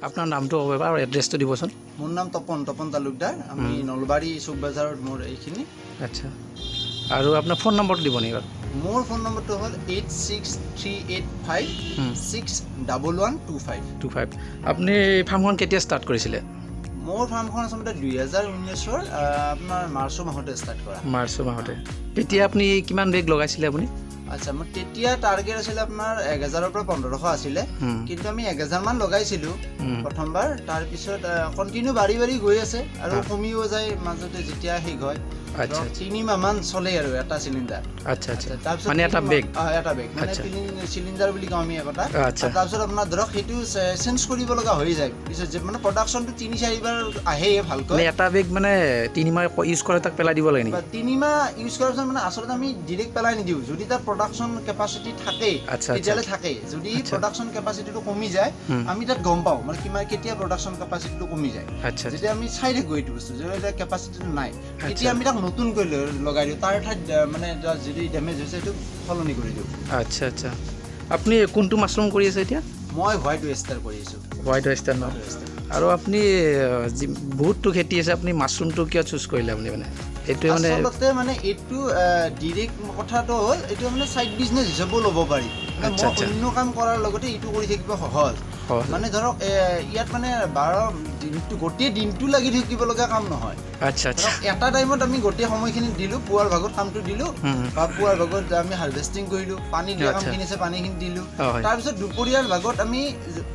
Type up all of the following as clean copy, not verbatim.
আপনাৰ নামটো হ'ব আৰু এড্ৰেছটো দিবচোন। মোৰ নাম তপন তালুকদাৰ। আমি নলবাৰী চুক বজাৰত মোৰ এইখিনি। আচ্ছা, আৰু আপোনাৰ ফোন নম্বৰটো দিব নেকি বাৰু? মোৰ ফোন নম্বৰটো হ'ল 8638561125। আপুনি ফাৰ্মখন কেতিয়া ষ্টাৰ্ট কৰিছিলে? মোৰ ফাৰ্মখন আচলতে 2019-ৰ আপোনাৰ মাৰ্চ মাহতে ষ্টাৰ্ট কৰা। মাৰ্চ মাহতে। তেতিয়া আপুনি কিমান বেগ লগাইছিলে আপুনি? আচ্ছা, মোৰ তেতিয়া টাৰ্গেট আছিলে আপোনাৰ 1000-ৰ পৰা 1500 আছিলে, কিন্তু আমি 1000 মান লগাইছিলোঁ প্ৰথমবাৰ। তাৰপিছত কণ্টিনিউ বাঢ়ি গৈ আছে আৰু কমিও যায় মাজতে যেতিয়া শেষ হয়। আচ্ছা, 3 মাহ মান চলে আৰু এটা চিলিণ্ডাৰ। আচ্ছা আচ্ছা, মানে এটা বেগ? এটা বেগ মানে 3 চিলিণ্ডাৰ বুলি কওঁ আমি এটা। আচ্ছা, তাৰপিছত আপোনাৰ ধৰক সেইটো চেঞ্জ কৰিব লগা হৈ যায় পিছত, যে মানে প্ৰডাকশ্যনটো 3-4 বাৰ আহে ভালকৈ। এটা বেগ মানে 3 মাহ ইউজ কৰে তাক পেলাই দিব লাগে নেকি? 3 মাহ ইউজ কৰাৰ পিছত মানে আচলতে আমি ডিৰেক্ট পেলাই নিদিওঁ। যদি তাৰ প্ৰডাকশ্যন কেপাচিটি থাকে তেতিয়াহ'লে থাকে। যদি প্ৰডাকশ্যন কেপাচিটিটো কমি যায় আমি তাত গম পাওঁ, মানে কেতিয়া প্ৰডাকশ্যন কেপাচিটিটো কমি যায়। যেতিয়া আমি চাই থাকোঁ এইটো বস্তু, যদি এতিয়া কেপাচিটিটো নাই তেতিয়া আমি তাক নতুনকৈ লগাই দিওঁ। তাৰ ঠাইত মানে যদি ডেমেজ হৈছে সেইটো সলনি কৰি দিওঁ। আচ্ছা আচ্ছা, আপুনি কোনটো মাছৰুম কৰি আছে এতিয়া? মই হোৱাইট ৱেষ্টাৰ কৰি আছোঁ। হোৱাইট ৱেষ্টাৰ ন? আৰু আপুনি বহুতটো খেতি আছে, আপুনি মাছৰুমটো কিয় চুজ কৰিলে আপুনি? মানে এইটোৱে মানে আচলতে মানে এইটো ডিৰেক্ট কথাটো হ'ল এইটো মানে ছাইড বিজনেছ হিচাপেও ল'ব পাৰি। মই অন্য কাম কৰাৰ লগতে এইটো কৰি থাকিব সহজ। মানে ধৰক ইয়াত মানে গোটেই দিনটো লাগি থাকিব লগা কাম নহয়। আচ্ছা আচ্ছা, এটা টাইমত আমি গোটেই সময়খিনি দিলোঁ, পুৱাৰ ভাগত কামটো দিলোঁ বা পুৱাৰ ভাগত আমি হাৰ্ভেষ্টিং কৰিলোঁ, পানী দিয়া কামখিনি আছে পানীখিনি দিলোঁ। তাৰপিছত দুপৰীয়াৰ ভাগত আমি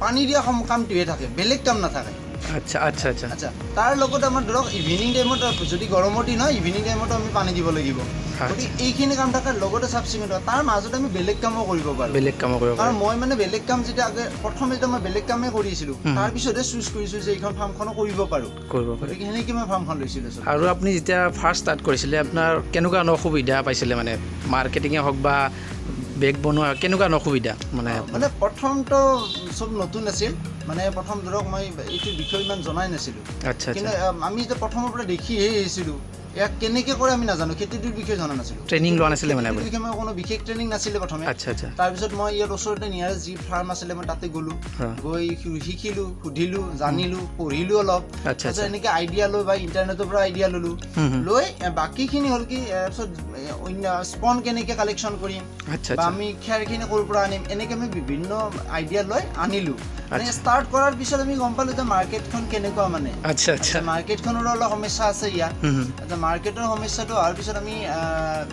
পানী দিয়া কামটোহে থাকে, বেলেগ কাম নাথাকে। আচ্ছা আচ্ছা আচ্ছা আচ্ছা, তাৰ লগত আমাৰ ধৰক ইভিনিং টাইমত যদি গৰমৰ দিন হয় ইভিনিং টাইমতো আমি পানী দিব লাগিব। গতিকে এইখিনি কাম থাকে, লগতে চাফ চিকুণ থাকে। তাৰ মাজত আমি বেলেগ কামো কৰিব পাৰোঁ। কাৰণ মই মানে বেলেগ কাম যেতিয়া প্ৰথমে মই বেলেগ কামেই কৰিছিলোঁ, তাৰপিছতহে চুজ কৰিছোঁ যে এইখন ফাৰ্মখনো কৰিব পাৰোঁ। গতিকে সেনেকৈ মই ফাৰ্মখন লৈছিলোঁ। আৰু আপুনি যেতিয়া ফাৰ্ষ্ট ষ্টাৰ্ট কৰিছিলে আপোনাৰ কেনেকুৱা অসুবিধা পাইছিলে? মানে মাৰ্কেটিঙে হওক বা বেগ বনোৱা কেনেকুৱা অসুবিধা? মানে প্ৰথমটো চব নতুন আছিল, মানে প্ৰথম ধৰক মই এইটোৰ বিষয়ে ইমান জনাই নাছিলোঁ। আচ্ছা, কিন্তু আমি যেতিয়া প্ৰথমৰ পৰা দেখিহে আহিছিলোঁ, ইয়াক কেনেকৈ কৰে আমি নাজানো, খেতিটোৰ বিষয়ে জনা নাছিলোঁ। ট্ৰেইনিং লোৱা নাছিলে মানে? বিষয়ে মই কোনো বিশেষ ট্ৰেইনিং নাছিলে প্ৰথমে। আচ্ছা আচ্ছা, তাৰপিছত মই ইয়াত ওচৰতে নিয়াৰেষ্ট যি ফাৰ্ম আছিলে মই তাতে গ'লোঁ, গৈ শিকিলোঁ, সুধিলোঁ, জানিলোঁ, পঢ়িলোঁ অলপ। তাৰপিছত এনেকৈ আইডিয়া লৈ বা ইণ্টাৰনেটৰ পৰা আইডিয়া ল'লোঁ, লৈ বাকীখিনি হ'ল কি তাৰপিছত স্পন কেনেকৈ কালেকশ্যন কৰিম বা আমি খেৰখিনি ক'ৰ পৰা আনিম, এনেকৈ আমি বিভিন্ন আইডিয়া লৈ আনিলোঁ। মানে ষ্টাৰ্ট কৰাৰ পিছত আমি গম পালোঁ যে মাৰ্কেটখন কেনেকুৱা। মানে আচ্ছা আচ্ছা, মাৰ্কেটখনৰো অলপ সমস্যা আছে ইয়াত। মাৰ্কেটৰ সমস্যাটো অহাৰ পিছত আমি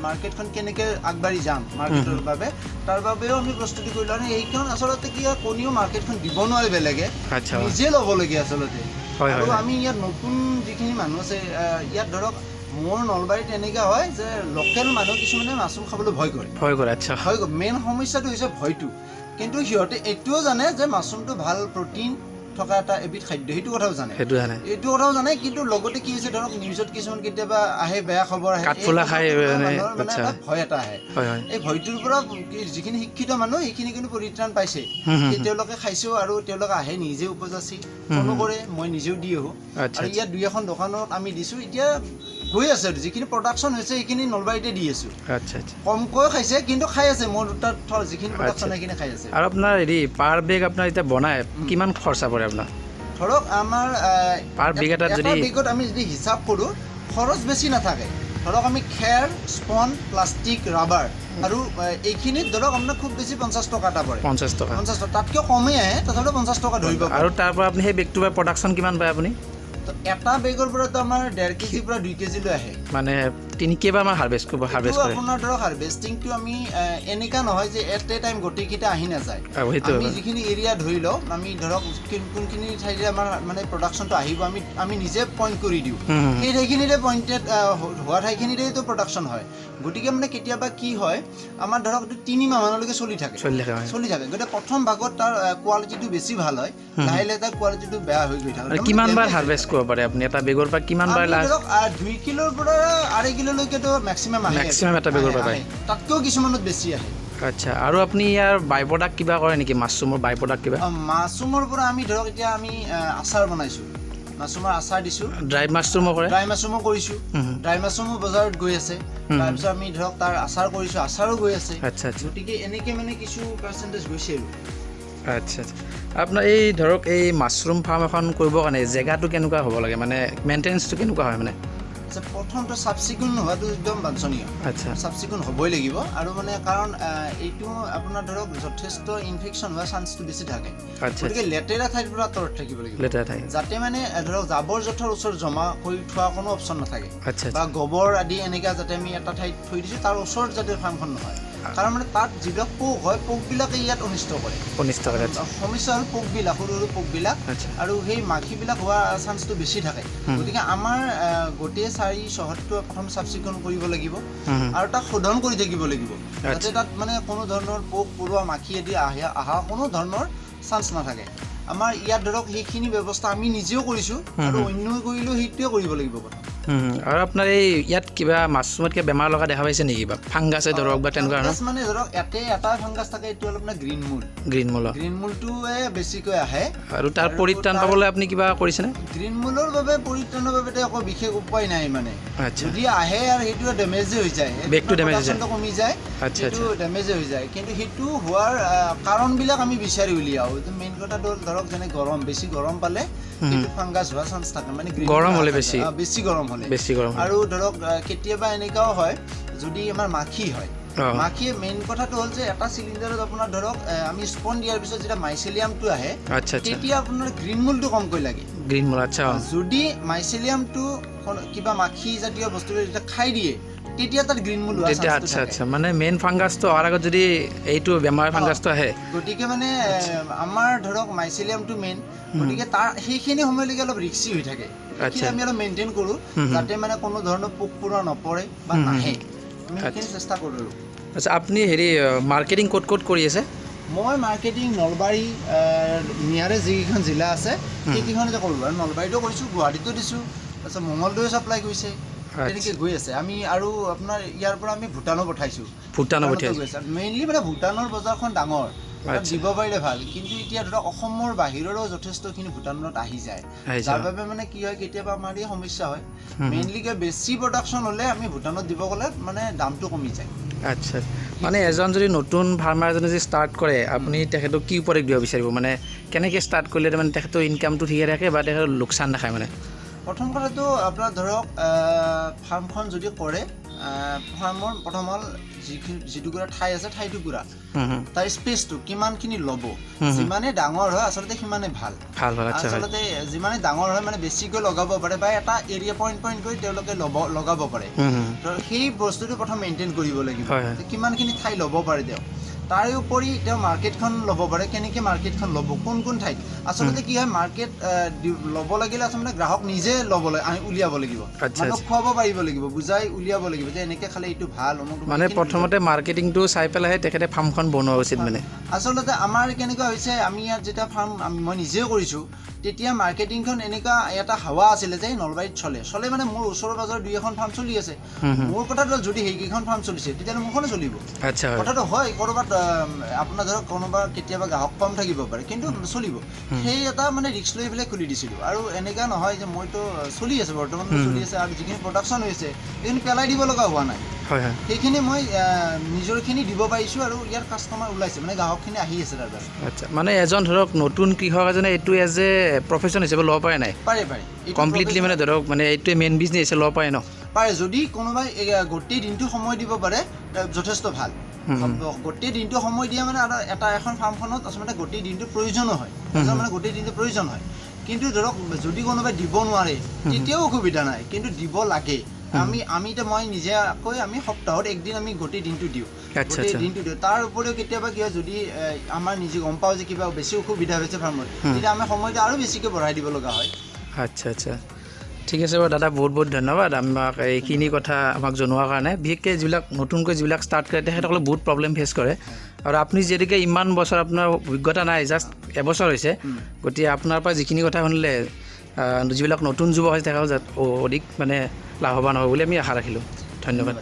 মাৰ্কেটখন কেনেকৈ আগবাঢ়ি যাম মাৰ্কেটৰ বাবে, তাৰ বাবেও আমি প্ৰস্তুতি কৰিলোঁ। আৰু এইখন আচলতে কি হয়, কোনেও মাৰ্কেটখন দিব নোৱাৰে, বেলেগে নিজে ল'বলগীয়া আচলতে। আৰু আমি ইয়াত নতুন যিখিনি মানুহ আছে ইয়াত ধৰক মোৰ নলবাৰীত এনেকুৱা হয় যে লোকেল মানুহ কিছুমানে মাছৰুম খাবলৈ ভয় কৰে। আচ্ছা, মেইন সমস্যাটো হৈছে ভয়টো। কিন্তু সিহঁতে এইটোও জানে যে মাছৰুমটো ভাল প্ৰটিন থকা এটা এবিধ খাদ্য, সেইটো কথাও জানে। এইটো কথাও জানে, কিন্তু লগতে কি হৈছে ধৰক নিউজত কিছুমান কেতিয়াবা আহে, বেয়া খবৰ আহে, মানে এটা ভয় এটা আহে। এই ভয়টোৰ পৰা যিখিনি শিক্ষিত মানুহ সেইখিনি কিন্তু পৰিত্ৰাণ পাইছে। তেওঁলোকে খাইছেও আৰু তেওঁলোকে আহে নিজে উপজাচি ফোনো কৰে, মই নিজেও দি আহোঁ। আৰু ইয়াত 2-এখন দোকানত আমি দিছোঁ, এতিয়া গৈ আছে। যিখিনি প্ৰডাকশ্যন হৈছে সেইখিনি নলবাৰীতে দি আছোঁ। আচ্ছা আচ্ছা, কমকৈ খাইছে কিন্তু খাই আছে। মোৰ তাত যিখিনি প্ৰডাকশ্যন সেইখিনি খাই আছে। আৰু আপোনাৰ পাৰ বেগ আপোনাৰ এতিয়া বনাই কিমান খৰচা পৰে আপোনাৰ? ধৰক আমাৰ পাৰ বেগ এটা বেগত আমি যদি হিচাপ কৰোঁ খৰচ বেছি নাথাকে। ধৰক আমি খেৰ, স্পন, প্লাষ্টিক, ৰাবাৰ আৰু এইখিনিত ধৰক আপোনাৰ খুব বেছি 50 টকা এটা পৰে। 50 টকা, তাতকৈ কমেই আহে, তথাপিও 50 টকা ধৰিব। আৰু তাৰ পৰা আপুনি সেই বেগটোৰ পৰা প্ৰডাকশ্যন কিমান পায় আপুনি? এটা বেগৰ পৰাতো আমাৰ 1.5 কেজিৰ পৰা 2 কেজিলৈ আহে। মানে তিনি কেইবাৰমান হাৰ্ভেষ্ট কৰে আপোনাৰ ধৰক হাৰ্ভেষ্টিংটো আমি এনেকুৱা নহয় যে এট এ টাইম গোটেইকেইটা আহি নাযায় সেইটো আমি যিখিনি এৰিয়া ধৰি লওঁ আমি ধৰক কোনখিনি ঠাইতে আমাৰ মানে প্ৰডাকশ্যনটো আহিব আমি নিজে পইণ্ট কৰি দিওঁ সেই ঠাইখিনিতে পইণ্টেড হোৱা ঠাইখিনিতেতো প্ৰডাকশ্যন হয় গতিকে মানে কেতিয়াবা কি হয় আমাৰ ধৰক 3 মাহমানলৈকে চলি থাকে গতিকে প্ৰথম ভাগত তাৰ কোৱালিটিটো বেছি ভাল হয় লাহে লাহে তাৰ কোৱালিটিটো বেয়া হৈ গৈ থাকে কিমানবাৰ হাৰ্ভেষ্ট কৰিব পাৰে আপুনি এটা বেগৰ পৰা কিমানবাৰ ধৰক 2 কিলোৰ পৰা 2.5 কিলোলৈকেতো মেক্সিমাম এটা বেগৰ পৰা পায় তাতকৈও কিছুমানত বেছি আহে আচ্ছা আৰু আপুনি ইয়াৰ বাই প্ৰডাক্ট কিবা কৰে নেকি মাছৰুমৰ বাই প্ৰডাক্ট কিবা মাছৰুমৰ পৰা আমি ধৰক এতিয়া আমি আচাৰ বনাইছোঁ মাছৰুমৰ আচাৰ দিছোঁ ড্ৰাই মাছৰুমো কৰে ড্ৰাই মাছৰুমো কৰিছোঁ ড্ৰাই মাছৰুমো বজাৰত গৈ আছে তাৰপিছত আমি ধৰক তাৰ আচাৰ কৰিছোঁ আচাৰো গৈ আছে আচ্ছা গতিকে এনেকৈ মানে কিছু পাৰ্চেণ্টেজ গৈছে আৰু আচ্ছা আপোনাৰ এই ধৰক এই মাছৰুম ফাৰ্ম এখন কৰিবৰ কাৰণে জেগাটো কেনেকুৱা হ'ব লাগে মানে মেইনটেনেঞ্চটো কেনেকুৱা হয় মানে প্ৰথমটো চাফ চিকুণ হোৱাটো একদম বাঞ্ছনীয় আচ্ছা চাফ চিকুণ হ'বই লাগিব আৰু মানে কাৰণ এইটো আপোনাৰ ধৰক যথেষ্ট ইনফেকশ্যন হোৱাৰ চান্সটো বেছি থাকে গতিকে লেতেৰা ঠাইৰ পৰা আঁতৰত থাকিব লাগিব যাতে মানে ধৰক জাবৰ জোঁথৰ ওচৰত জমা কৰি থোৱা কোনো অপশ্যন নাথাকে বা গোবৰ আদি এনেকুৱা যাতে আমি এটা ঠাইত থৈ দিছোঁ তাৰ ওচৰত যাতে ফাৰ্মখন নহয় কাৰণ মানে তাত যিবিলাক পোক হয় পোকবিলাকে ইয়াত অনিষ্ট কৰে সমস্যা হ'ল পোকবিলাক সৰু সৰু পোকবিলাক আৰু সেই মাখিবিলাক হোৱা চান্সটো বেছি থাকে গতিকে আমাৰ গোটেই 4 চহৰটো প্ৰথম চাফ চিকুণ কৰিব লাগিব আৰু তাক শোধন কৰি থাকিব লাগিব যাতে তাত মানে কোনো ধৰণৰ পোক পৰুৱা মাখি আদি অহা কোনো ধৰণৰ চান্স নাথাকে আমাৰ ইয়াত ধৰক সেইখিনি ব্যৱস্থা আমি নিজেও কৰিছোঁ আৰু অন্যও কৰিলেও সেইটোৱে কৰিব লাগিব প্ৰথম আৰু আপোনাৰ এই ইয়াত কিবা মাছৰুমত কিবা বেমাৰ লগা দেখা পাইছে নেকি বা ফাংগাছে ধৰক বা তেনেকুৱা মানে ধৰক এটা ফাংগাছ থাকে এইটো অলপ গ্ৰীণ মূলটোৱে বেছিকৈ আহে আৰু তাৰ পৰিত্ৰাণ পাবলৈ আপুনি কিবা কৰিছেনে গ্ৰীণ মূলৰ বাবে পৰিত্ৰাণৰ বাবে একো বিশেষ উপায় নাই মানে যদি আহে আৰু সেইটো ডেমেজে হৈ যায় বেগটো ডেমেজ কমি যায় সেইটো ডেমেজে হৈ যায় কিন্তু সেইটো হোৱাৰ কাৰণবিলাক আমি বিচাৰি উলিয়াওঁ মেইন কথাটো ধৰক যেনে গৰম বেছি গৰম পালে সেইটো ফাংগাছ হোৱাৰ চান্স থাকে মানে গৰম হ'লে বেছি গৰম আৰু ধৰক কেতিয়াবা এনেকুৱাও হয় যদি আমাৰ মাখি হয় মাখিয়ে মেইন কথাটো হ'ল যে এটা চিলিণ্ডাৰত আপোনাৰ ধৰক আমি স্পন দিয়াৰ পিছত যেতিয়া মাইচেলিয়ামটো আহে তেতিয়া আপোনাৰ গ্ৰীণ মূলটো কমকৈ লাগে যদি মাইচেলিয়ামটো কিবা মাখি জাতীয় বস্তুৰে যেতিয়া খাই দিয়ে তেতিয়া তাত গ্ৰীণ মূল আচ্ছা মানে মেইন ফাংগাছটো অহাৰ আগত যদি এইটো বেমাৰ ফাংগাছটো আহে গতিকে মানে আমাৰ ধৰক মাইচেলিয়ামটো মেইন গতিকে তাৰ সেইখিনি সময়লৈকে অলপ ৰিক্সি হৈ থাকে আমি অলপ মেইনটেইন কৰোঁ যাতে মানে কোনো ধৰণৰ পোক পৰুৱা নপৰে বা নাহে আমি সেইখিনি চেষ্টা কৰোঁ আচ্ছা আপুনি হেৰি মাৰ্কেটিং ক'ত কৰি আছে মই মাৰ্কেটিং নলবাৰী নিয়াৰে যিকেইখন জিলা আছে সেইকেইখনতে কৰোঁ আৰু নলবাৰীতো কৰিছোঁ গুৱাহাটীতো দিছোঁ তাৰপিছত মঙলদৈও ছাপ্লাই কৰিছে তেনেকৈ গৈ আছে আমি আৰু আপোনাৰ ইয়াৰ পৰা আমি ভূটানো পঠাইছোঁ মেইনলি মানে ভূটানৰ বজাৰখন ডাঙৰ দিব পাৰিলে ভাল কিন্তু এতিয়া ধৰক অসমৰ বাহিৰৰো যথেষ্টখিনি ভূটানত আহি যায় যাৰ বাবে মানে কি হয় কেতিয়াবা আমাৰ এই সমস্যা হয় মেইনলিকে বেছি প্ৰডাকশ্যন হ'লে আমি ভূটানত দিব গ'লে মানে দামটো কমি যায় আচ্ছা মানে এজন যদি নতুন ফাৰ্মাৰ এজনে যদি ষ্টাৰ্ট কৰে আপুনি তেখেতক কি উপদেশ দিব বিচাৰিব মানে কেনেকৈ ষ্টাৰ্ট কৰিলে মানে তেখেতৰ ইনকামটো ঠিকে থাকে বা তেখেতৰ লোকচান নাখায় মানে প্ৰথম কথাটো আপোনাৰ ধৰক ফাৰ্মখন যদি কৰে ফাৰ্মৰ প্ৰথম হ'ল যিটুকুৰা ঠাই আছে ঠাইটুকুৰা তাৰ স্পেচটো কিমানখিনি ল'ব যিমানে ডাঙৰ হয় আচলতে সিমানে ভাল আচলতে যিমানে ডাঙৰ হয় মানে বেছিকৈ লগাব পাৰে বা এটা এৰিয়া পইণ্ট কৰি তেওঁলোকে লগাব পাৰে সেই বস্তুটো প্ৰথম মেইনটেইন কৰিব লাগিব কিমানখিনি ঠাই ল'ব পাৰে তেওঁ তাৰে উপৰি তেওঁ মাৰ্কেটখন ল'ব পাৰে কেনেকৈ মাৰ্কেটখন ল'ব কোন ঠাইত আচলতে কি হয় মাৰ্কেট ল'ব লাগিলে আচলতে গ্ৰাহক নিজে ল'বলৈ উলিয়াব লাগিব মানুহক খুৱাব পাৰিব লাগিব বুজাই উলিয়াব লাগিব যে এনেকৈ খালে এইটো ভাল মানে প্ৰথমতে মাৰ্কেটিংটো চাই পেলাইহে তেখেতে ফাৰ্মখন বনোৱা উচিত মানে আচলতে আমাৰ কেনেকুৱা হৈছে আমি ইয়াত যেতিয়া ফাৰ্ম মই নিজেও কৰিছোঁ তেতিয়া মাৰ্কেটিংখন এনেকুৱা এটা হাৱা আছিলে যে নলবাৰীত চলে মানে মোৰ ওচৰৰ পাজৰ 2-এখন ফাৰ্ম চলি আছে মোৰ কথাটো যদি সেইকেইখন ফাৰ্ম চলিছে তেতিয়াহ'লে মোৰখনে চলিব কথাটো হয় ক'ৰবাত আপোনাৰ ধৰক কোনোবা কেতিয়াবা গ্ৰাহক কম থাকিব পাৰে কিন্তু চলিব সেই এটা মানে ৰিস্ক লৈ পেলাই খুলি দিছিলোঁ আৰু এনেকুৱা নহয় যে মইতো চলি আছে বৰ্তমান চলি আছে আৰু যিখিনি প্ৰডাকশ্যন হৈছে সেইখিনি পেলাই দিব লগা হোৱা নাই সেইখিনি মই নিজৰখিনি দিব পাৰিছোঁ আৰু ইয়াৰ কাষ্টমাৰ ওলাইছে মানে গ্ৰাহকখিনি আহি আছে তাৰ পৰা আচ্ছা মানে এজন ধৰক নতুন কৃষক এজনে এইটো এজ এ প্ৰফেশ্যন হিচাপে ল'ব পাৰে নাই পাৰে কমপ্লিটলি মানে ধৰক মানে এইটোৱে মেইন বিজনেছ হিচাপে ল'ব পাৰে ন পাৰে যদি কোনোবাই গোটেই দিনটো সময় দিব পাৰে যথেষ্ট ভাল গোটেই দিনটো সময় দিয়া মানে এখন ফাৰ্মখনত আচলতে গোটেই দিনটো প্ৰয়োজনো হয় মানে গোটেই দিনটো প্ৰয়োজন হয় কিন্তু ধৰক যদি কোনোবাই দিব নোৱাৰে তেতিয়াও অসুবিধা নাই কিন্তু দিব লাগে আমি এতিয়া মই নিজে কৈ আমি সপ্তাহত একদিন আমি গোটেই দিনটো দিওঁ আচ্ছা গোটেই আচ্ছা দিনটো দিওঁ তাৰ উপৰিও কেতিয়াবা কি হয় যদি আমাৰ নিজে গম পাওঁ যে কিবা বেছি অসুবিধা হৈছে ফাৰ্মত তেতিয়া আমি সময়টো আৰু বেছিকৈ বঢ়াই দিব লগা হয় আচ্ছা আচ্ছা ঠিক আছে বাৰু দাদা বহুত বহুত ধন্যবাদ আমাক এইখিনি কথা আমাক জনোৱাৰ কাৰণে বিশেষকৈ যিবিলাক নতুনকৈ যিবিলাক ষ্টাৰ্ট কৰে তেখেতসকলে বহুত প্ৰব্লেম ফেচ কৰে আৰু আপুনি যিহেতুকে ইমান বছৰ আপোনাৰ অভিজ্ঞতা নাই জাষ্ট এবছৰ হৈছে গতিকে আপোনাৰ পৰা যিখিনি কথা শুনিলে যিবিলাক নতুন যুৱক আছে তেওঁলোকে অধিক মানে লাভৱান হ'ব বুলি আমি আশা ৰাখিলোঁ ধন্যবাদ